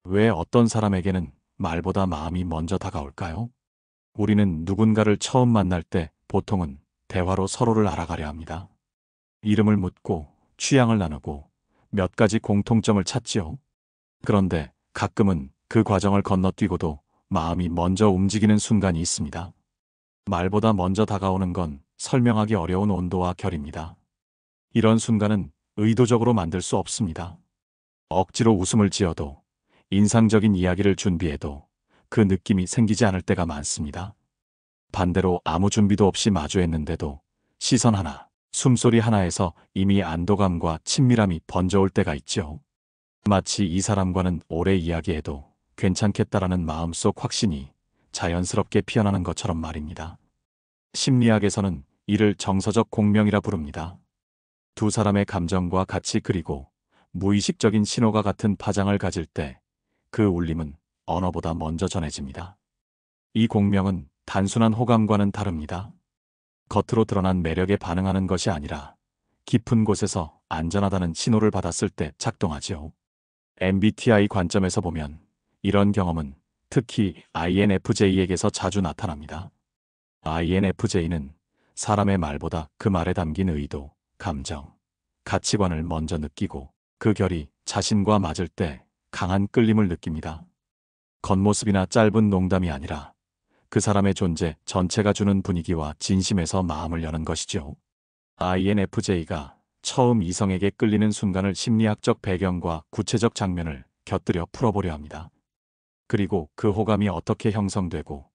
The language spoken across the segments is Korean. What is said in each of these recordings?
왜 어떤 사람에게는 말보다 마음이 먼저 다가올까요? 우리는 누군가를 처음 만날 때 보통은 대화로 서로를 알아가려 합니다. 이름을 묻고 취향을 나누고 몇 가지 공통점을 찾지요. 그런데 가끔은 그 과정을 건너뛰고도 마음이 먼저 움직이는 순간이 있습니다. 말보다 먼저 다가오는 건 설명하기 어려운 온도와 결입니다. 이런 순간은 의도적으로 만들 수 없습니다. 억지로 웃음을 지어도 인상적인 이야기를 준비해도 그 느낌이 생기지 않을 때가 많습니다. 반대로 아무 준비도 없이 마주했는데도 시선 하나, 숨소리 하나에서 이미 안도감과 친밀함이 번져올 때가 있죠. 마치 이 사람과는 오래 이야기해도 괜찮겠다라는 마음속 확신이 자연스럽게 피어나는 것처럼 말입니다. 심리학에서는 이를 정서적 공명이라 부릅니다. 두 사람의 감정과 같이 그리고 무의식적인 신호가 같은 파장을 가질 때 그 울림은 언어보다 먼저 전해집니다. 이 공명은 단순한 호감과는 다릅니다. 겉으로 드러난 매력에 반응하는 것이 아니라 깊은 곳에서 안전하다는 신호를 받았을 때 작동하지요. MBTI 관점에서 보면 이런 경험은 특히 INFJ에게서 자주 나타납니다. INFJ는 사람의 말보다 그 말에 담긴 의도, 감정, 가치관을 먼저 느끼고 그 결이 자신과 맞을 때 강한 끌림을 느낍니다. 겉모습이나 짧은 농담이 아니라 그 사람의 존재 전체가 주는 분위기와 진심에서 마음을 여는 것이죠. INFJ가 처음 이성에게 끌리는 순간을 심리학적 배경과 구체적 장면을 곁들여 풀어보려 합니다. 그리고 그 호감이 어떻게 형성되고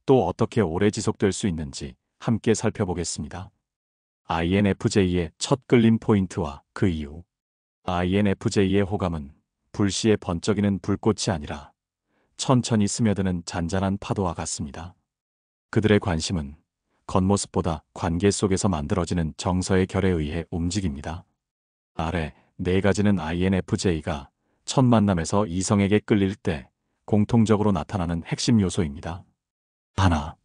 또 어떻게 오래 지속될 수 있는지 함께 살펴보겠습니다. INFJ의 첫 끌림 포인트와 그 이유. INFJ의 호감은 불시에 번쩍이는 불꽃이 아니라 천천히 스며드는 잔잔한 파도와 같습니다. 그들의 관심은 겉모습보다 관계 속에서 만들어지는 정서의 결에 의해 움직입니다. 아래 네 가지는 INFJ가 첫 만남에서 이성에게 끌릴 때 공통적으로 나타나는 핵심 요소입니다. 하나,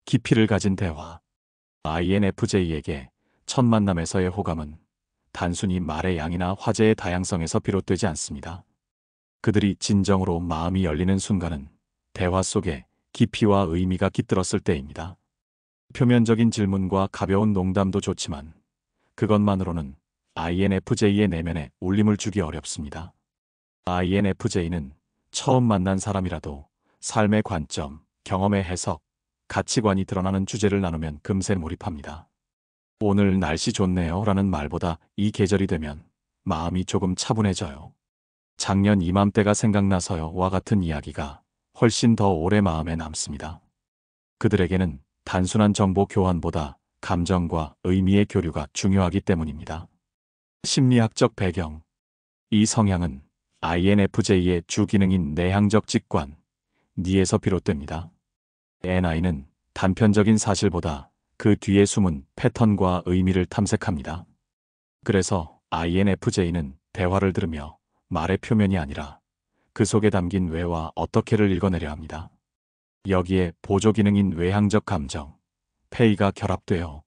깊이를 가진 대화. INFJ에게 첫 만남에서의 호감은 단순히 말의 양이나 화제의 다양성에서 비롯되지 않습니다. 그들이 진정으로 마음이 열리는 순간은 대화 속에 깊이와 의미가 깃들었을 때입니다. 표면적인 질문과 가벼운 농담도 좋지만 그것만으로는 INFJ의 내면에 울림을 주기 어렵습니다. INFJ는 처음 만난 사람이라도 삶의 관점, 경험의 해석, 가치관이 드러나는 주제를 나누면 금세 몰입합니다. 오늘 날씨 좋네요 라는 말보다 이 계절이 되면 마음이 조금 차분해져요. 작년 이맘때가 생각나서요 와 같은 이야기가 훨씬 더 오래 마음에 남습니다. 그들에게는 단순한 정보 교환보다 감정과 의미의 교류가 중요하기 때문입니다. 심리학적 배경. 이 성향은 INFJ의 주 기능인 내향적 직관, 니에서 비롯됩니다. NI는 단편적인 사실보다 그 뒤에 숨은 패턴과 의미를 탐색합니다. 그래서 INFJ는 대화를 들으며 말의 표면이 아니라 그 속에 담긴 왜와 어떻게를 읽어내려 합니다. 여기에 보조 기능인 외향적 감정, 페이가 결합되어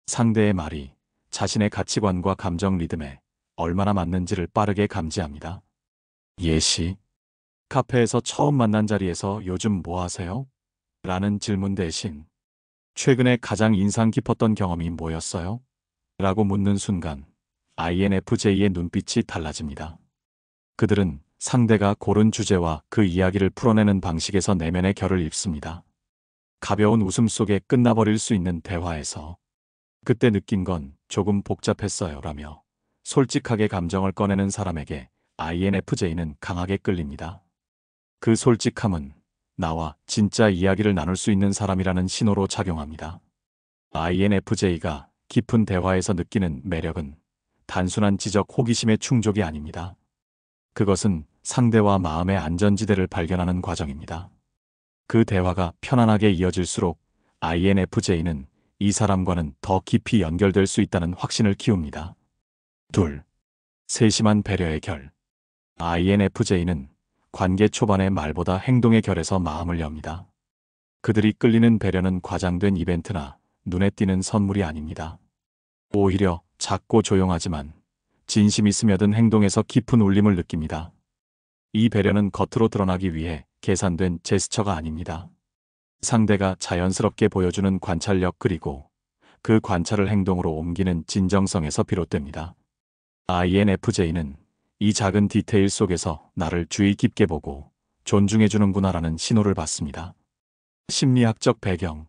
상대의 말이 자신의 가치관과 감정 리듬에 얼마나 맞는지를 빠르게 감지합니다. 예시. 카페에서 처음 만난 자리에서 요즘 뭐 하세요? 라는 질문 대신 최근에 가장 인상 깊었던 경험이 뭐였어요? 라고 묻는 순간 INFJ의 눈빛이 달라집니다. 그들은 상대가 고른 주제와 그 이야기를 풀어내는 방식에서 내면의 결을 읽습니다. 가벼운 웃음 속에 끝나버릴 수 있는 대화에서 그때 느낀 건 조금 복잡했어요 라며 솔직하게 감정을 꺼내는 사람에게 INFJ는 강하게 끌립니다. 그 솔직함은 나와 진짜 이야기를 나눌 수 있는 사람이라는 신호로 작용합니다. INFJ가 깊은 대화에서 느끼는 매력은 단순한 지적 호기심의 충족이 아닙니다. 그것은 상대와 마음의 안전지대를 발견하는 과정입니다. 그 대화가 편안하게 이어질수록 INFJ는 이 사람과는 더 깊이 연결될 수 있다는 확신을 키웁니다. 둘, 세심한 배려의 결. INFJ는 관계 초반의 말보다 행동의 결에서 마음을 엽니다. 그들이 끌리는 배려는 과장된 이벤트나 눈에 띄는 선물이 아닙니다. 오히려 작고 조용하지만 진심이 스며든 행동에서 깊은 울림을 느낍니다. 이 배려는 겉으로 드러나기 위해 계산된 제스처가 아닙니다. 상대가 자연스럽게 보여주는 관찰력 그리고 그 관찰을 행동으로 옮기는 진정성에서 비롯됩니다. INFJ는 이 작은 디테일 속에서 나를 주의 깊게 보고 존중해주는구나라는 신호를 받습니다. 심리학적 배경.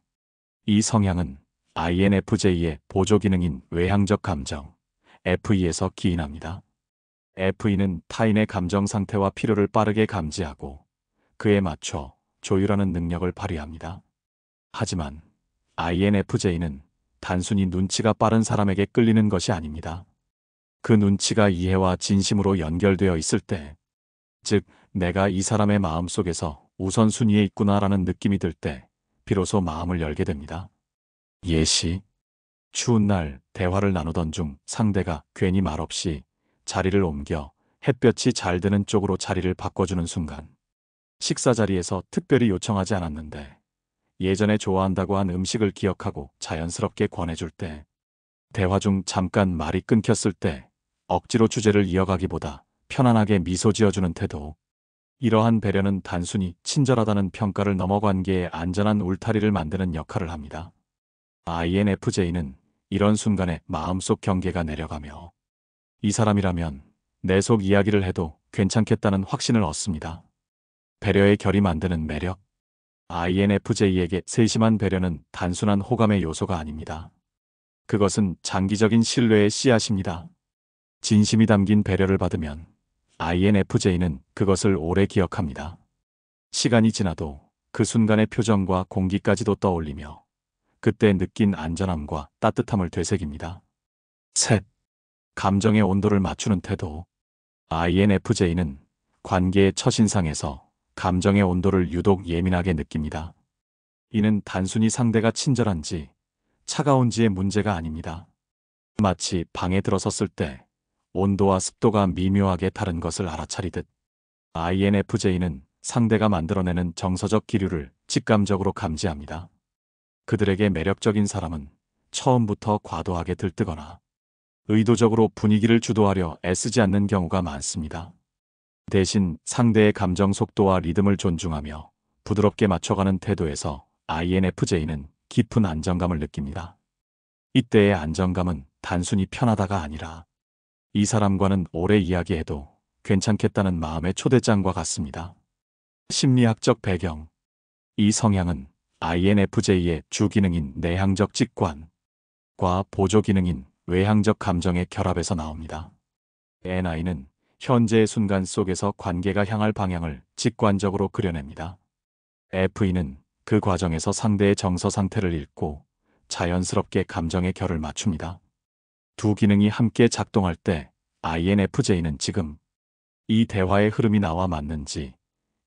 이 성향은 INFJ의 보조 기능인 외향적 감정, FE에서 기인합니다. FE는 타인의 감정 상태와 필요를 빠르게 감지하고 그에 맞춰 조율하는 능력을 발휘합니다. 하지만 INFJ는 단순히 눈치가 빠른 사람에게 끌리는 것이 아닙니다. 그 눈치가 이해와 진심으로 연결되어 있을 때, 즉 내가 이 사람의 마음속에서 우선순위에 있구나라는 느낌이 들 때 비로소 마음을 열게 됩니다. 예시. 추운 날 대화를 나누던 중 상대가 괜히 말없이 자리를 옮겨 햇볕이 잘 드는 쪽으로 자리를 바꿔주는 순간, 식사 자리에서 특별히 요청하지 않았는데 예전에 좋아한다고 한 음식을 기억하고 자연스럽게 권해줄 때, 대화 중 잠깐 말이 끊겼을 때 억지로 주제를 이어가기보다 편안하게 미소 지어주는 태도. 이러한 배려는 단순히 친절하다는 평가를 넘어 관계의 안전한 울타리를 만드는 역할을 합니다. INFJ는 이런 순간에 마음속 경계가 내려가며 이 사람이라면 내 속 이야기를 해도 괜찮겠다는 확신을 얻습니다. 배려의 결이 만드는 매력. INFJ에게 세심한 배려는 단순한 호감의 요소가 아닙니다. 그것은 장기적인 신뢰의 씨앗입니다. 진심이 담긴 배려를 받으면 INFJ는 그것을 오래 기억합니다. 시간이 지나도 그 순간의 표정과 공기까지도 떠올리며 그때 느낀 안전함과 따뜻함을 되새깁니다. 셋. 감정의 온도를 맞추는 태도. INFJ는 관계의 첫인상에서 감정의 온도를 유독 예민하게 느낍니다. 이는 단순히 상대가 친절한지 차가운지의 문제가 아닙니다. 마치 방에 들어섰을 때 온도와 습도가 미묘하게 다른 것을 알아차리듯 INFJ는 상대가 만들어내는 정서적 기류를 직감적으로 감지합니다. 그들에게 매력적인 사람은 처음부터 과도하게 들뜨거나 의도적으로 분위기를 주도하려 애쓰지 않는 경우가 많습니다. 대신 상대의 감정 속도와 리듬을 존중하며 부드럽게 맞춰가는 태도에서 INFJ는 깊은 안정감을 느낍니다. 이때의 안정감은 단순히 편하다가 아니라 이 사람과는 오래 이야기해도 괜찮겠다는 마음의 초대장과 같습니다. 심리학적 배경. 이 성향은 INFJ의 주기능인 내향적 직관과 보조 기능인 외향적 감정의 결합에서 나옵니다. NI는 현재의 순간 속에서 관계가 향할 방향을 직관적으로 그려냅니다. FE는 그 과정에서 상대의 정서 상태를 읽고 자연스럽게 감정의 결을 맞춥니다. 두 기능이 함께 작동할 때 INFJ는 지금 이 대화의 흐름이 나와 맞는지,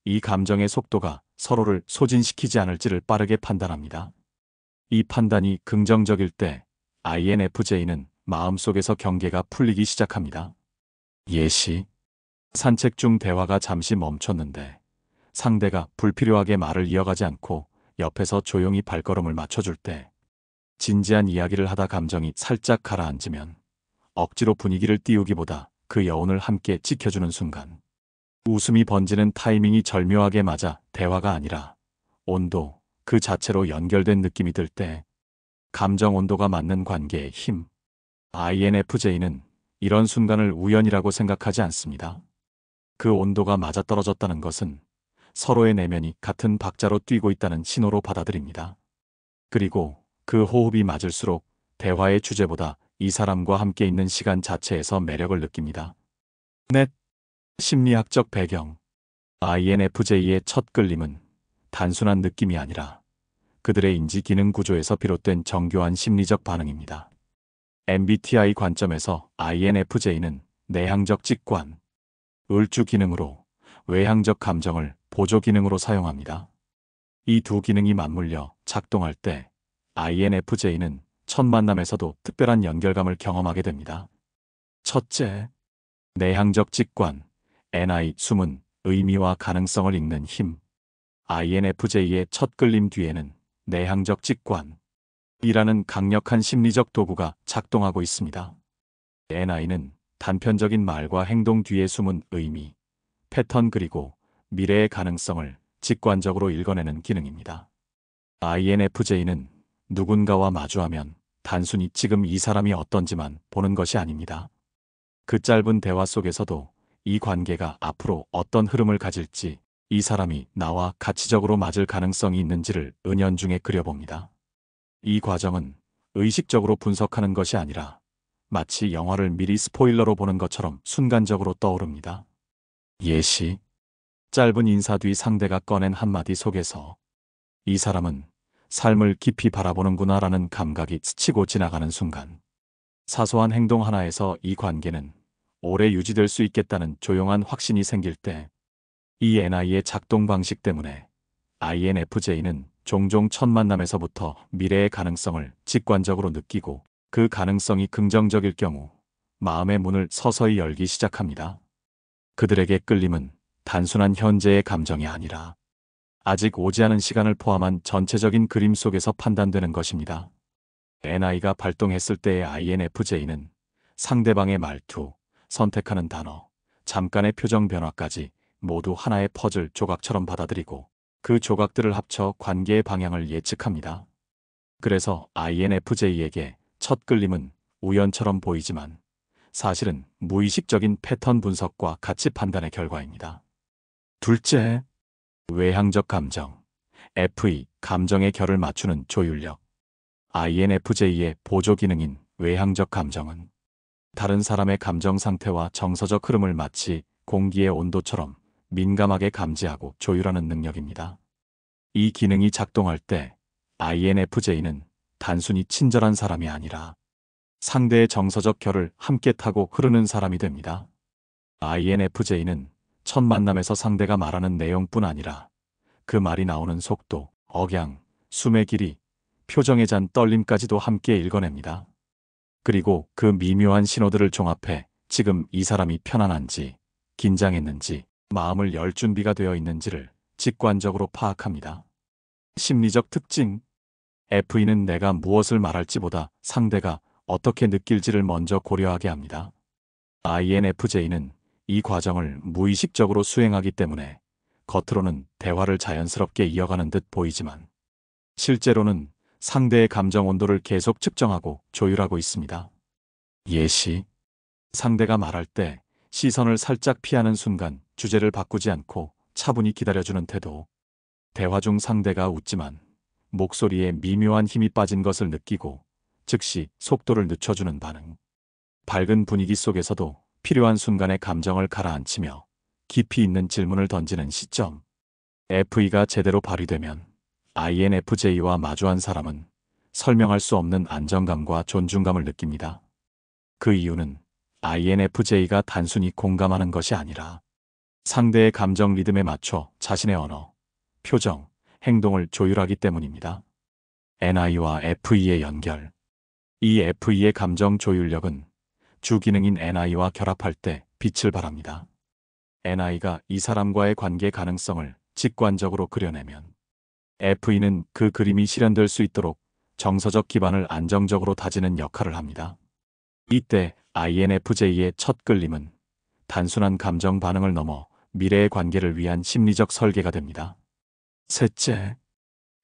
이 감정의 속도가 서로를 소진시키지 않을지를 빠르게 판단합니다. 이 판단이 긍정적일 때 INFJ는 마음속에서 경계가 풀리기 시작합니다. 예시. 산책 중 대화가 잠시 멈췄는데 상대가 불필요하게 말을 이어가지 않고 옆에서 조용히 발걸음을 맞춰줄 때, 진지한 이야기를 하다 감정이 살짝 가라앉으면 억지로 분위기를 띄우기보다 그 여운을 함께 지켜주는 순간, 웃음이 번지는 타이밍이 절묘하게 맞아 대화가 아니라 온도 그 자체로 연결된 느낌이 들 때, 감정 온도가 맞는 관계의 힘. INFJ는 이런 순간을 우연이라고 생각하지 않습니다. 그 온도가 맞아떨어졌다는 것은 서로의 내면이 같은 박자로 뛰고 있다는 신호로 받아들입니다. 그리고 그 호흡이 맞을수록 대화의 주제보다 이 사람과 함께 있는 시간 자체에서 매력을 느낍니다. 넷. 심리학적 배경. INFJ의 첫 끌림은 단순한 느낌이 아니라 그들의 인지 기능 구조에서 비롯된 정교한 심리적 반응입니다. MBTI 관점에서 INFJ는 내향적 직관, 을주 기능으로 외향적 감정을 보조 기능으로 사용합니다. 이 두 기능이 맞물려 작동할 때 INFJ는 첫 만남에서도 특별한 연결감을 경험하게 됩니다. 첫째, 내향적 직관, NI 숨은 의미와 가능성을 읽는 힘. INFJ의 첫 끌림 뒤에는 내향적 직관이라는 강력한 심리적 도구가 작동하고 있습니다. NI는 단편적인 말과 행동 뒤에 숨은 의미, 패턴 그리고 미래의 가능성을 직관적으로 읽어내는 기능입니다. INFJ는 누군가와 마주하면 단순히 지금 이 사람이 어떤지만 보는 것이 아닙니다. 그 짧은 대화 속에서도 이 관계가 앞으로 어떤 흐름을 가질지, 이 사람이 나와 가치적으로 맞을 가능성이 있는지를 은연중에 그려봅니다. 이 과정은 의식적으로 분석하는 것이 아니라 마치 영화를 미리 스포일러로 보는 것처럼 순간적으로 떠오릅니다. 예시. 짧은 인사 뒤 상대가 꺼낸 한마디 속에서 이 사람은 삶을 깊이 바라보는구나라는 감각이 스치고 지나가는 순간, 사소한 행동 하나에서 이 관계는 오래 유지될 수 있겠다는 조용한 확신이 생길 때, 이 NI의 작동 방식 때문에 INFJ는 종종 첫 만남에서부터 미래의 가능성을 직관적으로 느끼고, 그 가능성이 긍정적일 경우 마음의 문을 서서히 열기 시작합니다. 그들에게 끌림은 단순한 현재의 감정이 아니라 아직 오지 않은 시간을 포함한 전체적인 그림 속에서 판단되는 것입니다. NI가 발동했을 때의 INFJ는 상대방의 말투, 선택하는 단어, 잠깐의 표정 변화까지 모두 하나의 퍼즐 조각처럼 받아들이고, 그 조각들을 합쳐 관계의 방향을 예측합니다. 그래서 INFJ에게 첫 끌림은 우연처럼 보이지만 사실은 무의식적인 패턴 분석과 가치 판단의 결과입니다. 둘째, 외향적 감정. FE, 감정의 결을 맞추는 조율력. INFJ의 보조 기능인 외향적 감정은 다른 사람의 감정 상태와 정서적 흐름을 마치 공기의 온도처럼 민감하게 감지하고 조율하는 능력입니다. 이 기능이 작동할 때 INFJ는 단순히 친절한 사람이 아니라 상대의 정서적 결을 함께 타고 흐르는 사람이 됩니다. INFJ는 첫 만남에서 상대가 말하는 내용뿐 아니라 그 말이 나오는 속도, 억양, 숨의 길이, 표정의 잔 떨림까지도 함께 읽어냅니다. 그리고 그 미묘한 신호들을 종합해 지금 이 사람이 편안한지, 긴장했는지, 마음을 열 준비가 되어 있는지를 직관적으로 파악합니다. 심리적 특징. FE는 내가 무엇을 말할지보다 상대가 어떻게 느낄지를 먼저 고려하게 합니다. INFJ는 이 과정을 무의식적으로 수행하기 때문에 겉으로는 대화를 자연스럽게 이어가는 듯 보이지만 실제로는 상대의 감정 온도를 계속 측정하고 조율하고 있습니다. 예시. 상대가 말할 때 시선을 살짝 피하는 순간 주제를 바꾸지 않고 차분히 기다려주는 태도. 대화 중 상대가 웃지만 목소리에 미묘한 힘이 빠진 것을 느끼고 즉시 속도를 늦춰주는 반응. 밝은 분위기 속에서도 필요한 순간에 감정을 가라앉히며 깊이 있는 질문을 던지는 시점. FE가 제대로 발휘되면 INFJ와 마주한 사람은 설명할 수 없는 안정감과 존중감을 느낍니다. 그 이유는 INFJ가 단순히 공감하는 것이 아니라 상대의 감정 리듬에 맞춰 자신의 언어, 표정, 행동을 조율하기 때문입니다. NI와 FE의 연결. 이 FE의 감정 조율력은 주기능인 NI와 결합할 때 빛을 발합니다. NI가 이 사람과의 관계 가능성을 직관적으로 그려내면 FE는 그 그림이 실현될 수 있도록 정서적 기반을 안정적으로 다지는 역할을 합니다. 이때 INFJ의 첫 끌림은 단순한 감정 반응을 넘어 미래의 관계를 위한 심리적 설계가 됩니다. 셋째,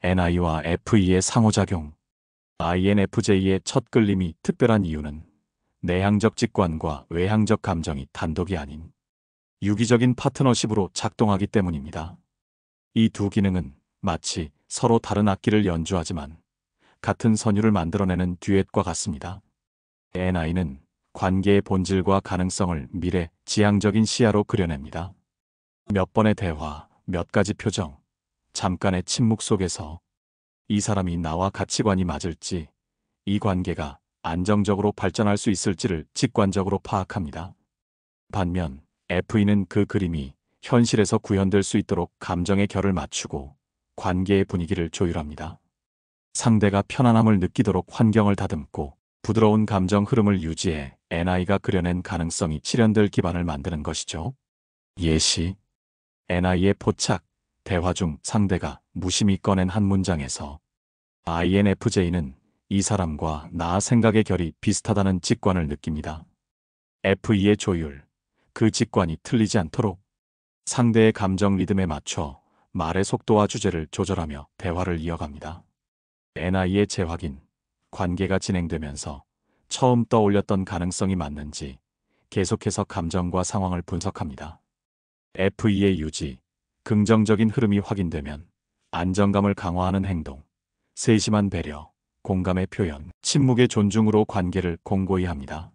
NI와 FE의 상호작용. INFJ의 첫 끌림이 특별한 이유는 내향적 직관과 외향적 감정이 단독이 아닌 유기적인 파트너십으로 작동하기 때문입니다. 이 두 기능은 마치 서로 다른 악기를 연주하지만 같은 선율을 만들어내는 듀엣과 같습니다. NI는 관계의 본질과 가능성을 미래, 지향적인 시야로 그려냅니다. 몇 번의 대화, 몇 가지 표정, 잠깐의 침묵 속에서 이 사람이 나와 가치관이 맞을지, 이 관계가 안정적으로 발전할 수 있을지를 직관적으로 파악합니다. 반면 FE는 그 그림이 현실에서 구현될 수 있도록 감정의 결을 맞추고 관계의 분위기를 조율합니다. 상대가 편안함을 느끼도록 환경을 다듬고 부드러운 감정 흐름을 유지해 NI가 그려낸 가능성이 실현될 기반을 만드는 것이죠. 예시. NI의 포착. 대화 중 상대가 무심히 꺼낸 한 문장에서 INFJ는 이 사람과 나 생각의 결이 비슷하다는 직관을 느낍니다. FE의 조율. 그 직관이 틀리지 않도록 상대의 감정 리듬에 맞춰 말의 속도와 주제를 조절하며 대화를 이어갑니다. NI의 재확인, 관계가 진행되면서 처음 떠올렸던 가능성이 맞는지 계속해서 감정과 상황을 분석합니다. FE의 유지, 긍정적인 흐름이 확인되면 안정감을 강화하는 행동, 세심한 배려, 공감의 표현, 침묵의 존중으로 관계를 공고히 합니다.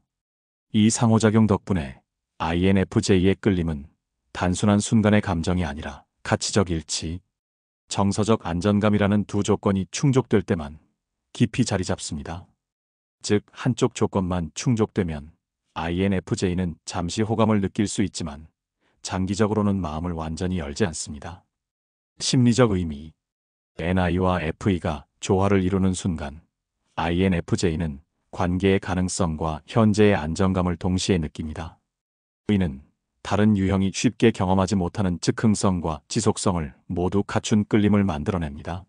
이 상호작용 덕분에 INFJ의 끌림은 단순한 순간의 감정이 아니라 가치적 일치, 정서적 안전감이라는 두 조건이 충족될 때만 깊이 자리 잡습니다. 즉, 한쪽 조건만 충족되면 INFJ는 잠시 호감을 느낄 수 있지만 장기적으로는 마음을 완전히 열지 않습니다. 심리적 의미, NI와 FE가 조화를 이루는 순간 INFJ는 관계의 가능성과 현재의 안정감을 동시에 느낍니다. 이는 다른 유형이 쉽게 경험하지 못하는 즉흥성과 지속성을 모두 갖춘 끌림을 만들어냅니다.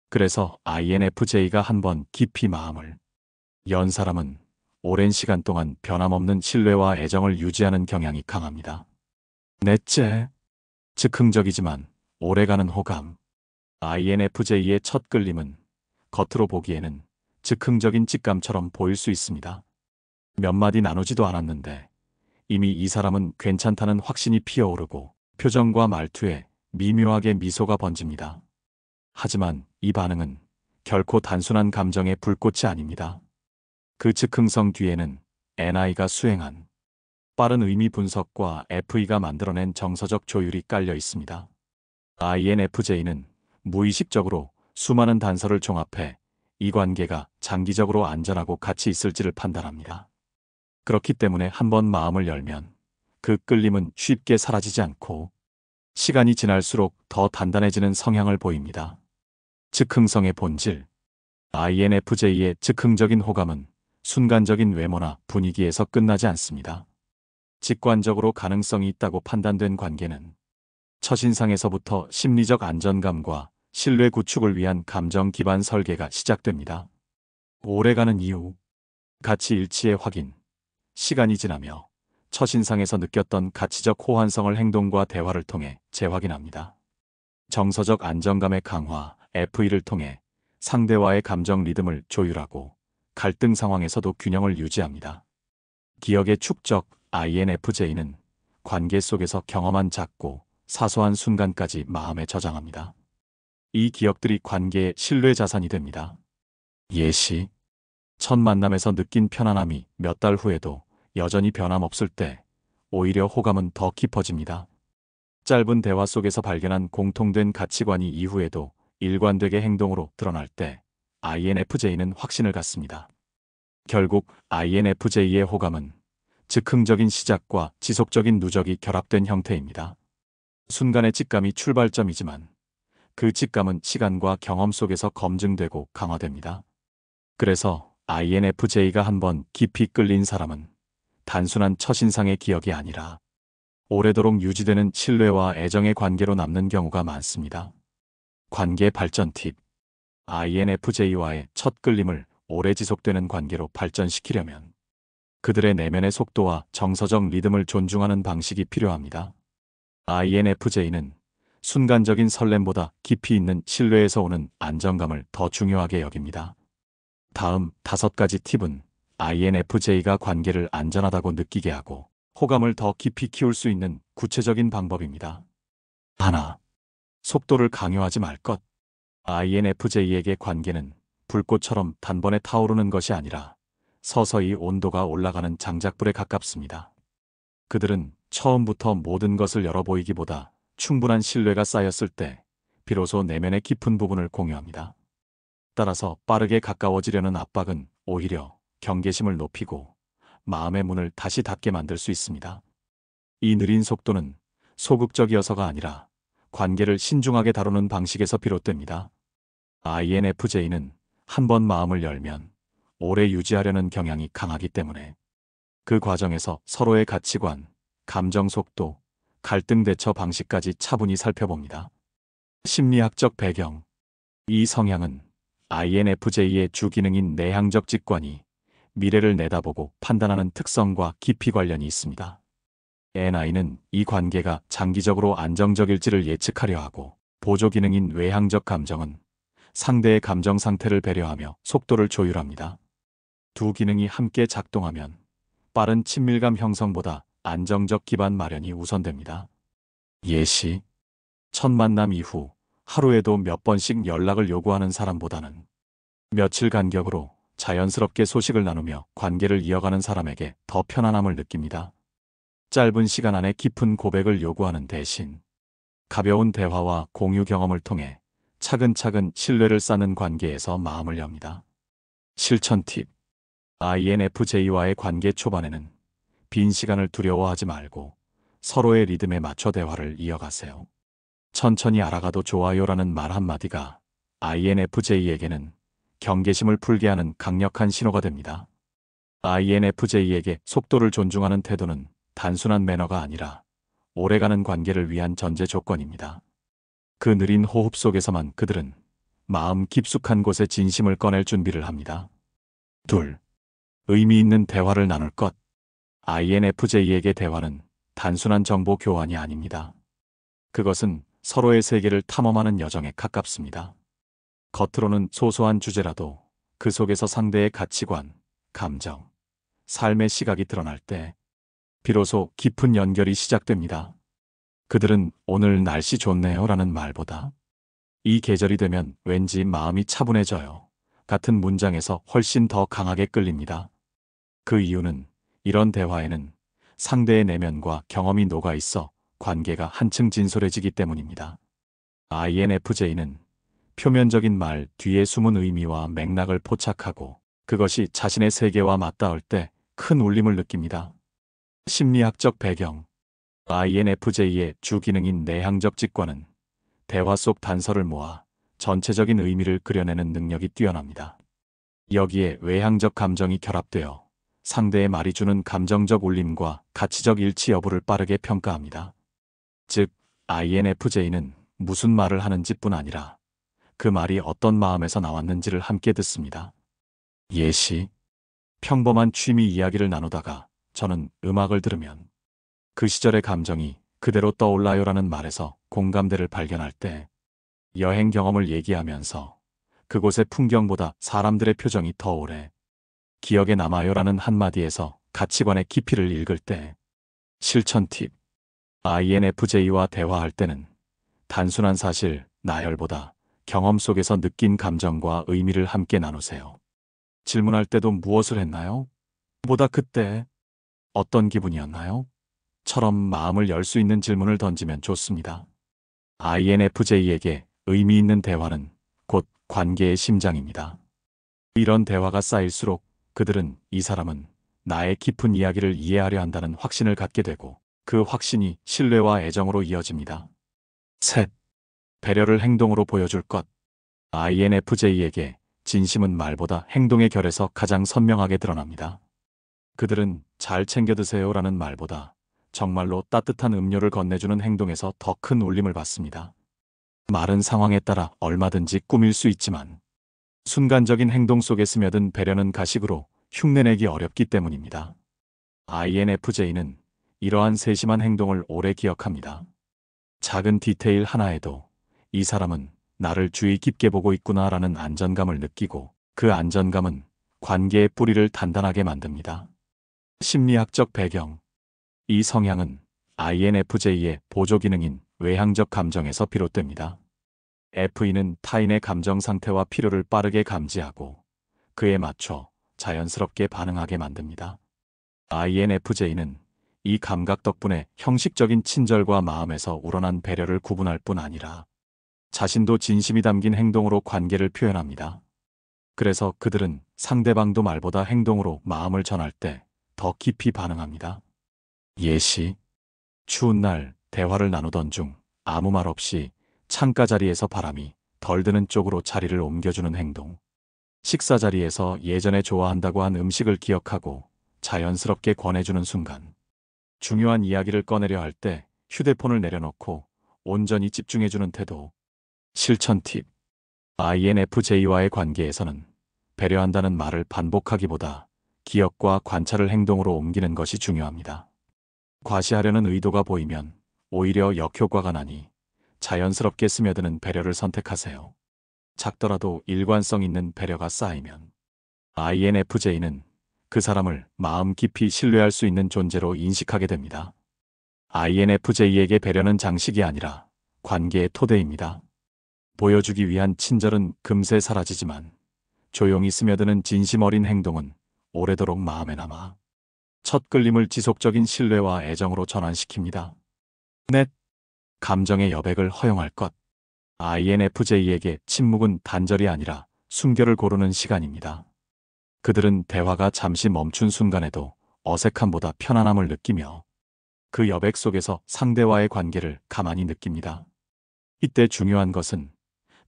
그래서 INFJ가 한번 깊이 마음을 연 사람은 오랜 시간 동안 변함없는 신뢰와 애정을 유지하는 경향이 강합니다. 넷째, 즉흥적이지만 오래가는 호감. INFJ의 첫 끌림은 겉으로 보기에는 즉흥적인 직감처럼 보일 수 있습니다. 몇 마디 나누지도 않았는데 이미 이 사람은 괜찮다는 확신이 피어오르고 표정과 말투에 미묘하게 미소가 번집니다. 하지만 이 반응은 결코 단순한 감정의 불꽃이 아닙니다. 그 즉흥성 뒤에는 NI가 수행한 빠른 의미 분석과 FE가 만들어낸 정서적 조율이 깔려 있습니다. INFJ는 무의식적으로 수많은 단서를 종합해 이 관계가 장기적으로 안전하고 가치 있을지를 판단합니다. 그렇기 때문에 한번 마음을 열면 그 끌림은 쉽게 사라지지 않고 시간이 지날수록 더 단단해지는 성향을 보입니다. 즉흥성의 본질. INFJ의 즉흥적인 호감은 순간적인 외모나 분위기에서 끝나지 않습니다. 직관적으로 가능성이 있다고 판단된 관계는 첫인상에서부터 심리적 안정감과 신뢰 구축을 위한 감정 기반 설계가 시작됩니다. 오래가는 이유, 가치 일치의 확인, 시간이 지나며 첫인상에서 느꼈던 가치적 호환성을 행동과 대화를 통해 재확인합니다. 정서적 안정감의 강화, FE를 통해 상대와의 감정 리듬을 조율하고 갈등 상황에서도 균형을 유지합니다. 기억의 축적, INFJ는 관계 속에서 경험한 작고 사소한 순간까지 마음에 저장합니다. 이 기억들이 관계의 신뢰 자산이 됩니다. 예시, 첫 만남에서 느낀 편안함이 몇 달 후에도 여전히 변함없을 때 오히려 호감은 더 깊어집니다. 짧은 대화 속에서 발견한 공통된 가치관이 이후에도 일관되게 행동으로 드러날 때 INFJ는 확신을 갖습니다. 결국 INFJ의 호감은 즉흥적인 시작과 지속적인 누적이 결합된 형태입니다. 순간의 직감이 출발점이지만 그 직감은 시간과 경험 속에서 검증되고 강화됩니다. 그래서 INFJ가 한번 깊이 끌린 사람은 단순한 첫인상의 기억이 아니라 오래도록 유지되는 신뢰와 애정의 관계로 남는 경우가 많습니다. 관계 발전 팁. INFJ와의 첫 끌림을 오래 지속되는 관계로 발전시키려면 그들의 내면의 속도와 정서적 리듬을 존중하는 방식이 필요합니다. INFJ는 순간적인 설렘보다 깊이 있는 신뢰에서 오는 안정감을 더 중요하게 여깁니다. 다음 5가지 팁은 INFJ가 관계를 안전하다고 느끼게 하고 호감을 더 깊이 키울 수 있는 구체적인 방법입니다. 하나, 속도를 강요하지 말 것. INFJ에게 관계는 불꽃처럼 단번에 타오르는 것이 아니라 서서히 온도가 올라가는 장작불에 가깝습니다. 그들은 처음부터 모든 것을 열어 보이기보다 충분한 신뢰가 쌓였을 때 비로소 내면의 깊은 부분을 공유합니다. 따라서 빠르게 가까워지려는 압박은 오히려 경계심을 높이고 마음의 문을 다시 닫게 만들 수 있습니다. 이 느린 속도는 소극적이어서가 아니라 관계를 신중하게 다루는 방식에서 비롯됩니다. INFJ는 한번 마음을 열면 오래 유지하려는 경향이 강하기 때문에 그 과정에서 서로의 가치관, 감정 속도, 갈등 대처 방식까지 차분히 살펴봅니다. 심리학적 배경. 이 성향은 INFJ의 주기능인 내향적 직관이 미래를 내다보고 판단하는 특성과 깊이 관련이 있습니다. NI는 이 관계가 장기적으로 안정적일지를 예측하려 하고, 보조 기능인 외향적 감정은 상대의 감정 상태를 배려하며 속도를 조율합니다. 두 기능이 함께 작동하면 빠른 친밀감 형성보다 안정적 기반 마련이 우선됩니다. 예시: 첫 만남 이후 하루에도 몇 번씩 연락을 요구하는 사람보다는 며칠 간격으로 자연스럽게 소식을 나누며 관계를 이어가는 사람에게 더 편안함을 느낍니다. 짧은 시간 안에 깊은 고백을 요구하는 대신 가벼운 대화와 공유 경험을 통해 차근차근 신뢰를 쌓는 관계에서 마음을 엽니다. 실천 팁: INFJ와의 관계 초반에는 빈 시간을 두려워하지 말고 서로의 리듬에 맞춰 대화를 이어가세요. 천천히 알아가도 좋아요라는 말 한마디가 INFJ에게는 경계심을 풀게 하는 강력한 신호가 됩니다. INFJ에게 속도를 존중하는 태도는 단순한 매너가 아니라 오래가는 관계를 위한 전제 조건입니다. 그 느린 호흡 속에서만 그들은 마음 깊숙한 곳에 진심을 꺼낼 준비를 합니다. 둘, 의미 있는 대화를 나눌 것. INFJ에게 대화는 단순한 정보 교환이 아닙니다. 그것은 서로의 세계를 탐험하는 여정에 가깝습니다. 겉으로는 소소한 주제라도 그 속에서 상대의 가치관, 감정, 삶의 시각이 드러날 때 비로소 깊은 연결이 시작됩니다. 그들은 오늘 날씨 좋네요 라는 말보다 이 계절이 되면 왠지 마음이 차분해져요 같은 문장에서 훨씬 더 강하게 끌립니다. 그 이유는 이런 대화에는 상대의 내면과 경험이 녹아 있어 관계가 한층 진솔해지기 때문입니다. INFJ는 표면적인 말 뒤에 숨은 의미와 맥락을 포착하고 그것이 자신의 세계와 맞닿을 때 큰 울림을 느낍니다. 심리학적 배경. INFJ의 주 기능인 내향적 직관은 대화 속 단서를 모아 전체적인 의미를 그려내는 능력이 뛰어납니다. 여기에 외향적 감정이 결합되어 상대의 말이 주는 감정적 울림과 가치적 일치 여부를 빠르게 평가합니다. 즉, INFJ는 무슨 말을 하는지뿐 아니라 그 말이 어떤 마음에서 나왔는지를 함께 듣습니다. 예시: 평범한 취미 이야기를 나누다가 저는 음악을 들으면 그 시절의 감정이 그대로 떠올라요라는 말에서 공감대를 발견할 때, 여행 경험을 얘기하면서 그곳의 풍경보다 사람들의 표정이 더 오래 기억에 남아요라는 한마디에서 가치관의 깊이를 읽을 때, 실천 팁: INFJ와 대화할 때는 단순한 사실, 나열보다 경험 속에서 느낀 감정과 의미를 함께 나누세요. 질문할 때도 무엇을 했나요? 보다 그때 어떤 기분이었나요? 처럼 마음을 열 수 있는 질문을 던지면 좋습니다. INFJ에게 의미 있는 대화는 곧 관계의 심장입니다. 이런 대화가 쌓일수록 그들은 이 사람은 나의 깊은 이야기를 이해하려 한다는 확신을 갖게 되고 그 확신이 신뢰와 애정으로 이어집니다. 셋, 배려를 행동으로 보여줄 것. INFJ에게 진심은 말보다 행동의 결에서 가장 선명하게 드러납니다. 그들은 잘 챙겨 드세요라는 말보다 정말로 따뜻한 음료를 건네주는 행동에서 더 큰 울림을 받습니다. 말은 상황에 따라 얼마든지 꾸밀 수 있지만 순간적인 행동 속에 스며든 배려는 가식으로 흉내내기 어렵기 때문입니다. INFJ는 이러한 세심한 행동을 오래 기억합니다. 작은 디테일 하나에도 이 사람은 나를 주의 깊게 보고 있구나라는 안전감을 느끼고 그 안전감은 관계의 뿌리를 단단하게 만듭니다. 심리학적 배경. 이 성향은 INFJ의 보조 기능인 외향적 감정에서 비롯됩니다. FE는 타인의 감정 상태와 필요를 빠르게 감지하고 그에 맞춰 자연스럽게 반응하게 만듭니다. INFJ는 이 감각 덕분에 형식적인 친절과 마음에서 우러난 배려를 구분할 뿐 아니라 자신도 진심이 담긴 행동으로 관계를 표현합니다. 그래서 그들은 상대방도 말보다 행동으로 마음을 전할 때 더 깊이 반응합니다. 예시: 추운 날 대화를 나누던 중 아무 말 없이 창가 자리에서 바람이 덜 드는 쪽으로 자리를 옮겨주는 행동. 식사 자리에서 예전에 좋아한다고 한 음식을 기억하고 자연스럽게 권해주는 순간. 중요한 이야기를 꺼내려 할 때 휴대폰을 내려놓고 온전히 집중해주는 태도. 실천 팁: INFJ와의 관계에서는 배려한다는 말을 반복하기보다 기억과 관찰을 행동으로 옮기는 것이 중요합니다. 과시하려는 의도가 보이면 오히려 역효과가 나니 자연스럽게 스며드는 배려를 선택하세요. 작더라도 일관성 있는 배려가 쌓이면 INFJ는 그 사람을 마음 깊이 신뢰할 수 있는 존재로 인식하게 됩니다. INFJ에게 배려는 장식이 아니라 관계의 토대입니다. 보여주기 위한 친절은 금세 사라지지만 조용히 스며드는 진심 어린 행동은 오래도록 마음에 남아 첫 끌림을 지속적인 신뢰와 애정으로 전환시킵니다. 넷. 감정의 여백을 허용할 것. INFJ에게 침묵은 단절이 아니라 순결을 고르는 시간입니다. 그들은 대화가 잠시 멈춘 순간에도 어색함보다 편안함을 느끼며 그 여백 속에서 상대와의 관계를 가만히 느낍니다. 이때 중요한 것은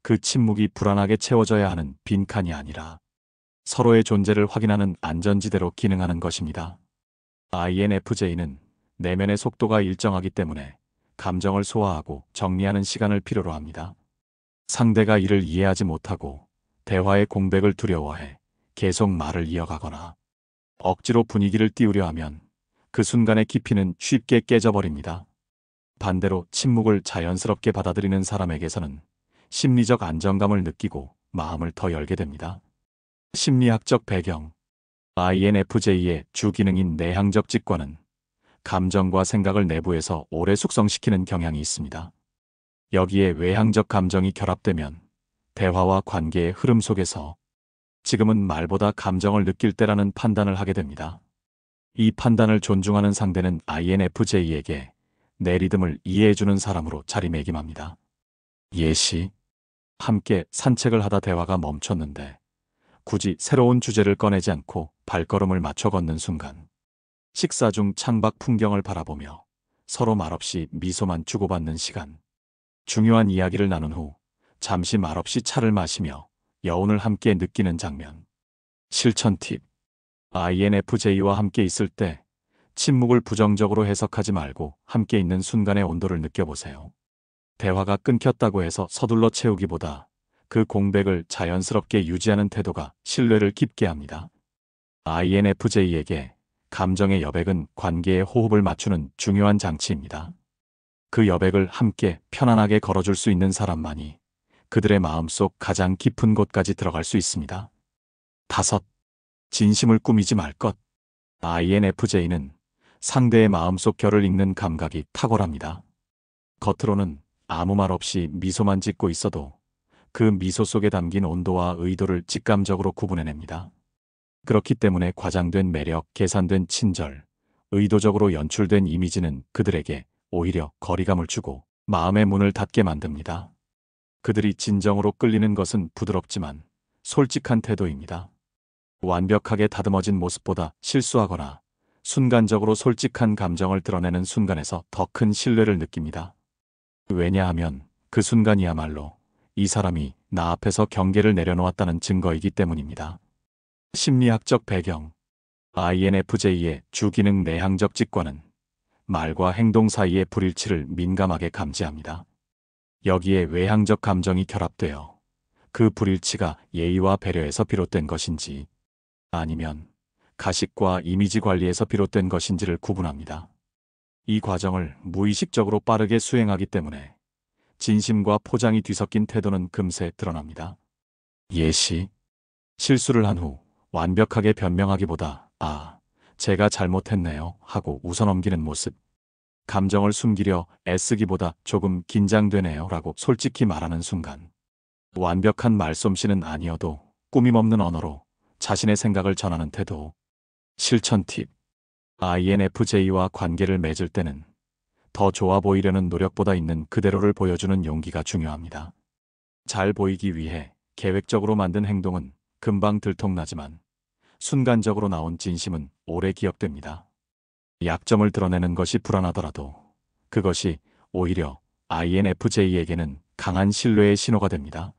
그 침묵이 불안하게 채워져야 하는 빈칸이 아니라 서로의 존재를 확인하는 안전지대로 기능하는 것입니다. INFJ는 내면의 속도가 일정하기 때문에 감정을 소화하고 정리하는 시간을 필요로 합니다. 상대가 이를 이해하지 못하고 대화의 공백을 두려워해 계속 말을 이어가거나 억지로 분위기를 띄우려 하면 그 순간의 깊이는 쉽게 깨져버립니다. 반대로 침묵을 자연스럽게 받아들이는 사람에게서는 심리적 안정감을 느끼고 마음을 더 열게 됩니다. 심리학적 배경. INFJ의 주 기능인 내향적 직관은 감정과 생각을 내부에서 오래 숙성시키는 경향이 있습니다. 여기에 외향적 감정이 결합되면 대화와 관계의 흐름 속에서 지금은 말보다 감정을 느낄 때라는 판단을 하게 됩니다. 이 판단을 존중하는 상대는 INFJ에게 내 리듬을 이해해주는 사람으로 자리매김합니다. 예시. 함께 산책을 하다 대화가 멈췄는데 굳이 새로운 주제를 꺼내지 않고 발걸음을 맞춰 걷는 순간, 식사 중 창밖 풍경을 바라보며 서로 말없이 미소만 주고받는 시간, 중요한 이야기를 나눈 후 잠시 말없이 차를 마시며 여운을 함께 느끼는 장면. 실천 팁. INFJ와 함께 있을 때 침묵을 부정적으로 해석하지 말고 함께 있는 순간의 온도를 느껴보세요. 대화가 끊겼다고 해서 서둘러 채우기보다 그 공백을 자연스럽게 유지하는 태도가 신뢰를 깊게 합니다. INFJ에게 감정의 여백은 관계의 호흡을 맞추는 중요한 장치입니다. 그 여백을 함께 편안하게 걸어줄 수 있는 사람만이 그들의 마음속 가장 깊은 곳까지 들어갈 수 있습니다. 5. 진심을 꾸미지 말 것. INFJ는 상대의 마음속 결을 읽는 감각이 탁월합니다. 겉으로는 아무 말 없이 미소만 짓고 있어도 그 미소 속에 담긴 온도와 의도를 직감적으로 구분해냅니다. 그렇기 때문에 과장된 매력, 계산된 친절, 의도적으로 연출된 이미지는 그들에게 오히려 거리감을 주고 마음의 문을 닫게 만듭니다. 그들이 진정으로 끌리는 것은 부드럽지만 솔직한 태도입니다. 완벽하게 다듬어진 모습보다 실수하거나 순간적으로 솔직한 감정을 드러내는 순간에서 더 큰 신뢰를 느낍니다. 왜냐하면 그 순간이야말로 이 사람이 나 앞에서 경계를 내려놓았다는 증거이기 때문입니다. 심리학적 배경. INFJ의 주기능 내향적 직관은 말과 행동 사이의 불일치를 민감하게 감지합니다. 여기에 외향적 감정이 결합되어 그 불일치가 예의와 배려에서 비롯된 것인지 아니면 가식과 이미지 관리에서 비롯된 것인지를 구분합니다. 이 과정을 무의식적으로 빠르게 수행하기 때문에 진심과 포장이 뒤섞인 태도는 금세 드러납니다. 예시. 실수를 한 후 완벽하게 변명하기보다 제가 잘못했네요 하고 웃어넘기는 모습. 감정을 숨기려 애쓰기보다 조금 긴장되네요 라고 솔직히 말하는 순간. 완벽한 말솜씨는 아니어도 꾸밈없는 언어로 자신의 생각을 전하는 태도. 실천 팁. INFJ와 관계를 맺을 때는 더 좋아 보이려는 노력보다 있는 그대로를 보여주는 용기가 중요합니다. 잘 보이기 위해 계획적으로 만든 행동은 금방 들통나지만 순간적으로 나온 진심은 오래 기억됩니다. 약점을 드러내는 것이 불안하더라도 그것이 오히려 INFJ에게는 강한 신뢰의 신호가 됩니다.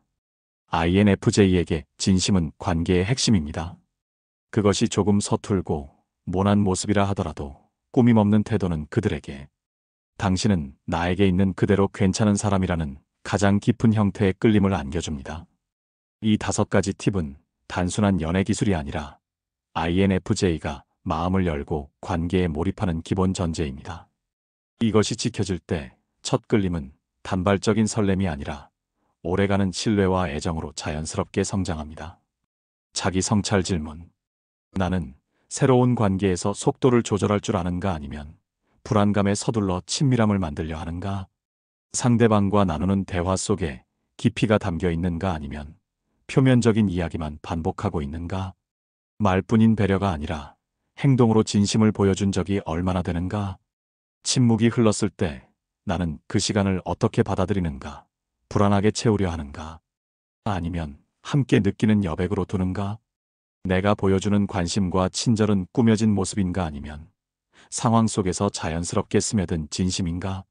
INFJ에게 진심은 관계의 핵심입니다. 그것이 조금 서툴고 모난 모습이라 하더라도 꾸밈없는 태도는 그들에게 당신은 나에게 있는 그대로 괜찮은 사람이라는 가장 깊은 형태의 끌림을 안겨줍니다. 이 5가지 팁은 단순한 연애 기술이 아니라 INFJ가 마음을 열고 관계에 몰입하는 기본 전제입니다. 이것이 지켜질 때 첫 끌림은 단발적인 설렘이 아니라 오래가는 신뢰와 애정으로 자연스럽게 성장합니다. 자기 성찰 질문. 나는 새로운 관계에서 속도를 조절할 줄 아는가, 아니면 불안감에 서둘러 친밀함을 만들려 하는가? 상대방과 나누는 대화 속에 깊이가 담겨 있는가, 아니면 표면적인 이야기만 반복하고 있는가? 말뿐인 배려가 아니라 행동으로 진심을 보여준 적이 얼마나 되는가? 침묵이 흘렀을 때 나는 그 시간을 어떻게 받아들이는가? 불안하게 채우려 하는가? 아니면 함께 느끼는 여백으로 두는가? 내가 보여주는 관심과 친절은 꾸며진 모습인가, 아니면 상황 속에서 자연스럽게 스며든 진심인가?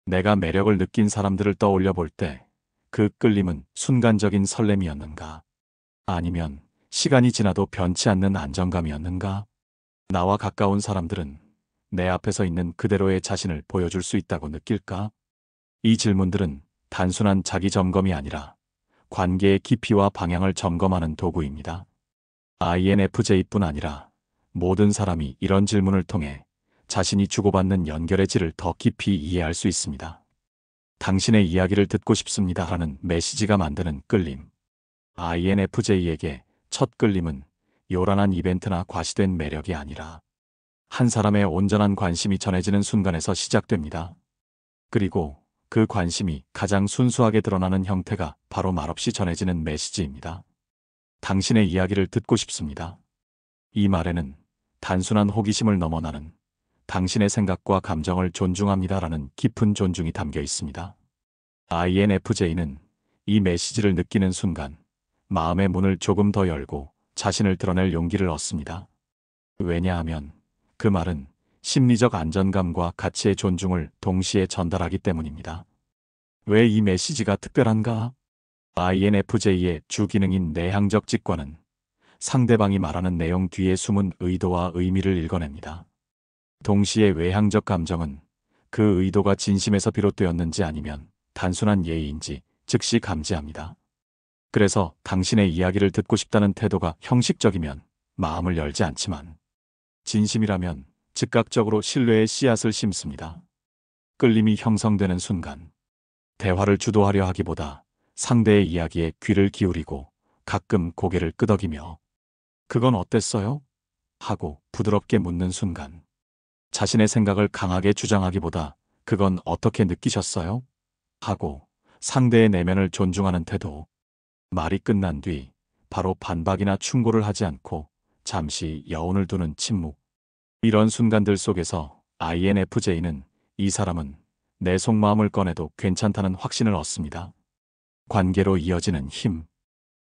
내가 매력을 느낀 사람들을 떠올려 볼 때 그 끌림은 순간적인 설렘이었는가? 아니면 시간이 지나도 변치 않는 안정감이었는가? 나와 가까운 사람들은 내 앞에서 있는 그대로의 자신을 보여줄 수 있다고 느낄까? 이 질문들은 단순한 자기 점검이 아니라 관계의 깊이와 방향을 점검하는 도구입니다. INFJ뿐 아니라 모든 사람이 이런 질문을 통해 자신이 주고받는 연결의 질을 더 깊이 이해할 수 있습니다. 당신의 이야기를 듣고 싶습니다 라는 메시지가 만드는 끌림. INFJ에게 첫 끌림은 요란한 이벤트나 과시된 매력이 아니라 한 사람의 온전한 관심이 전해지는 순간에서 시작됩니다. 그리고 그 관심이 가장 순수하게 드러나는 형태가 바로 말없이 전해지는 메시지입니다. 당신의 이야기를 듣고 싶습니다. 이 말에는 단순한 호기심을 넘어 나는 당신의 생각과 감정을 존중합니다라는 깊은 존중이 담겨 있습니다. INFJ는 이 메시지를 느끼는 순간 마음의 문을 조금 더 열고 자신을 드러낼 용기를 얻습니다. 왜냐하면 그 말은 심리적 안정감과 가치의 존중을 동시에 전달하기 때문입니다. 왜 이 메시지가 특별한가? INFJ의 주 기능인 내향적 직관은 상대방이 말하는 내용 뒤에 숨은 의도와 의미를 읽어냅니다. 동시에 외향적 감정은 그 의도가 진심에서 비롯되었는지 아니면 단순한 예의인지 즉시 감지합니다. 그래서 당신의 이야기를 듣고 싶다는 태도가 형식적이면 마음을 열지 않지만 진심이라면 즉각적으로 신뢰의 씨앗을 심습니다. 끌림이 형성되는 순간 대화를 주도하려 하기보다 상대의 이야기에 귀를 기울이고 가끔 고개를 끄덕이며 "그건 어땠어요?" 하고 부드럽게 묻는 순간 자신의 생각을 강하게 주장하기보다 "그건 어떻게 느끼셨어요?" 하고 상대의 내면을 존중하는 태도. 말이 끝난 뒤 바로 반박이나 충고를 하지 않고 잠시 여운을 두는 침묵. 이런 순간들 속에서 INFJ는 이 사람은 내 속마음을 꺼내도 괜찮다는 확신을 얻습니다. 관계로 이어지는 힘.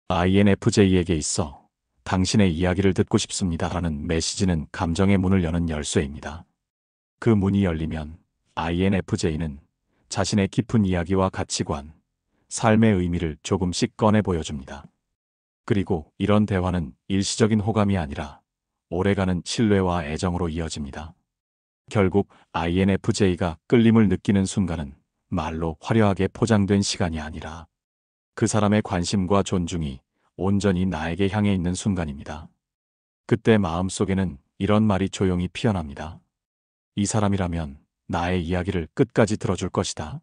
INFJ에게 있어 당신의 이야기를 듣고 싶습니다라는 메시지는 감정의 문을 여는 열쇠입니다. 그 문이 열리면 INFJ는 자신의 깊은 이야기와 가치관, 삶의 의미를 조금씩 꺼내 보여줍니다. 그리고 이런 대화는 일시적인 호감이 아니라 오래가는 신뢰와 애정으로 이어집니다. 결국 INFJ가 끌림을 느끼는 순간은 말로 화려하게 포장된 시간이 아니라 그 사람의 관심과 존중이 온전히 나에게 향해 있는 순간입니다. 그때 마음속에는 이런 말이 조용히 피어납니다. 이 사람이라면 나의 이야기를 끝까지 들어줄 것이다.